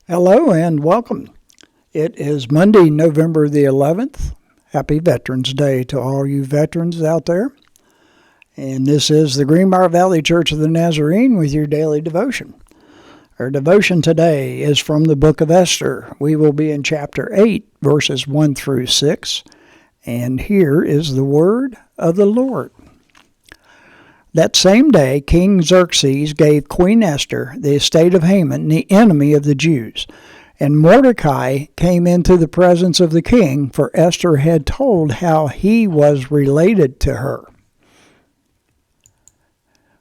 Hello and welcome. It is Monday, November the 11th. Happy Veterans Day to all you veterans out there. And this is the Greenbrier Valley Church of the Nazarene with your daily devotion. Our devotion today is from the book of Esther. We will be in chapter 8, verses 1 through 6. And here is the word of the Lord. That same day, King Xerxes gave Queen Esther the estate of Haman, the enemy of the Jews. And Mordecai came into the presence of the king, for Esther had told how he was related to her.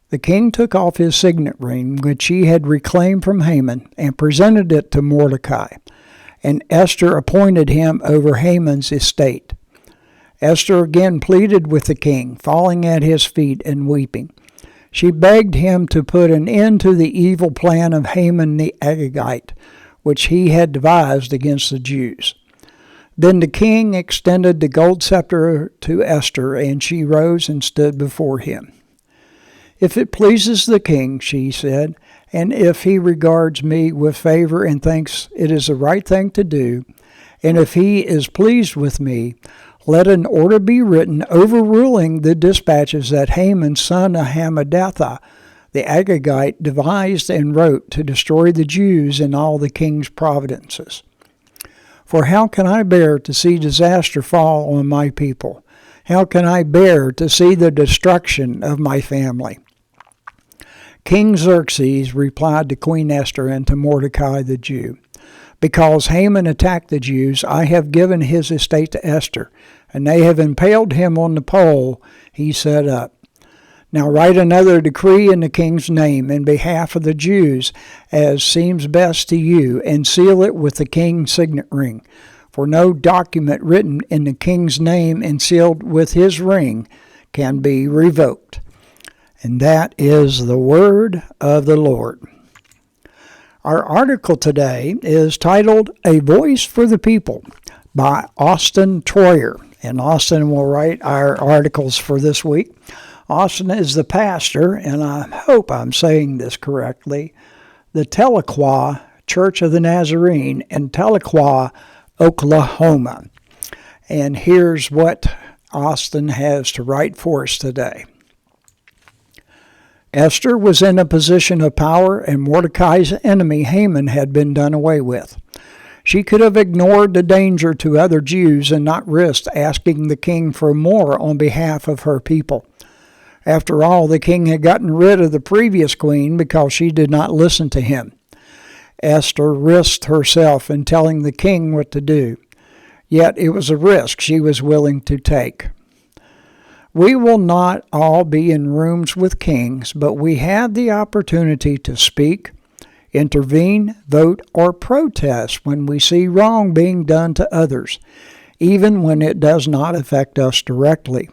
The king took off his signet ring, which he had reclaimed from Haman, and presented it to Mordecai. And Esther appointed him over Haman's estate. Esther again pleaded with the king, falling at his feet and weeping. She begged him to put an end to the evil plan of Haman the Agagite, which he had devised against the Jews. Then the king extended the gold scepter to Esther, and she rose and stood before him. "If it pleases the king," she said, "and if he regards me with favor and thinks it is the right thing to do, and if he is pleased with me, let an order be written overruling the dispatches that Haman, son of Hammedatha, the Agagite, devised and wrote to destroy the Jews in all the king's provinces. For how can I bear to see disaster fall on my people? How can I bear to see the destruction of my family?" King Xerxes replied to Queen Esther and to Mordecai the Jew, "Because Haman attacked the Jews, I have given his estate to Esther, and they have impaled him on the pole he set up. Now write another decree in the king's name in behalf of the Jews, as seems best to you, and seal it with the king's signet ring. For no document written in the king's name and sealed with his ring can be revoked." And that is the word of the Lord. Our article today is titled "A Voice for the People" by Austin Troyer. And Austin will write our articles for this week. Austin is the pastor, and I hope I'm saying this correctly, the Tahlequah Church of the Nazarene in Tahlequah, Oklahoma. And here's what Austin has to write for us today. Esther was in a position of power, and Mordecai's enemy Haman had been done away with. She could have ignored the danger to other Jews and not risked asking the king for more on behalf of her people. After all, the king had gotten rid of the previous queen because she did not listen to him. Esther risked herself in telling the king what to do. Yet it was a risk she was willing to take. We will not all be in rooms with kings, but we have the opportunity to speak, intervene, vote, or protest when we see wrong being done to others, even when it does not affect us directly.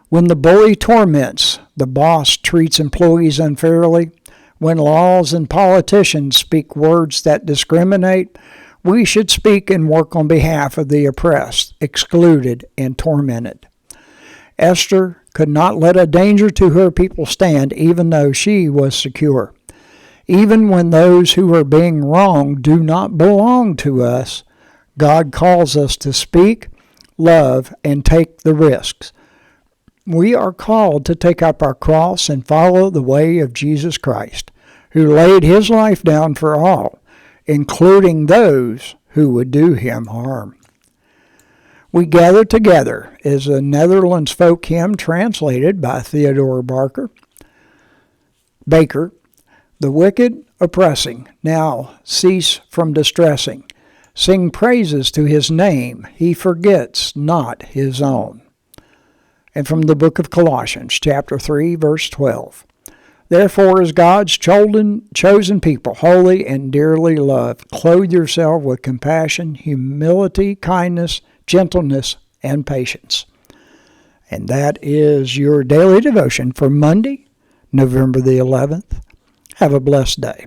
When the bully torments, the boss treats employees unfairly, when laws and politicians speak words that discriminate, we should speak and work on behalf of the oppressed, excluded, and tormented. Esther could not let a danger to her people stand, even though she was secure. Even when those who are being wronged do not belong to us, God calls us to speak, love, and take the risks. We are called to take up our cross and follow the way of Jesus Christ, who laid his life down for all, including those who would do him harm. "We Gather Together" is a Netherlands folk hymn translated by Theodore Baker. "The wicked oppressing, now cease from distressing. Sing praises to his name, he forgets not his own." And from the book of Colossians, chapter 3, verse 12. "Therefore, as God's chosen people, holy and dearly loved, clothe yourself with compassion, humility, kindness, gentleness, and patience." And that is your daily devotion for Monday, November the 11th. Have a blessed day.